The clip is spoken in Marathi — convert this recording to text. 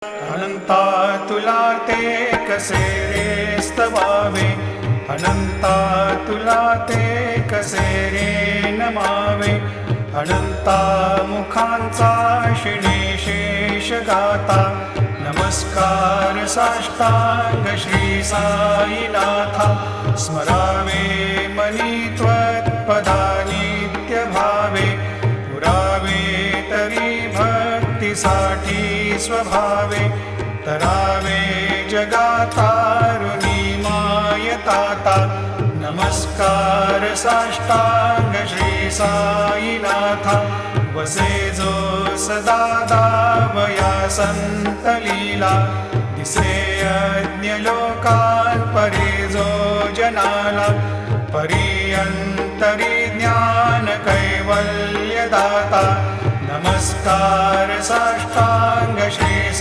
अनंता तुला ते कसे रे स्तवावे, अनंता तुला ते कसे रे नमावे. अनंता मुखांचा शिणे शेष गाता, नमस्कार साष्टांग श्री साईनाथा. स्मरावे मनी त्वत्पदा नित्य भावे, पुरावे तरी भक्तीसाठी स्वभावे. तरावे जगातारुणी मायताता, नमस्कार साष्टांग श्री साईनाथा. वसे जो सदा दावया संत लीला, दिसे यज्ञ लोकात परे जो जनाला. परियंतरी ज्ञान कैवल्य दाता, नमस्कार साष्टांग श्री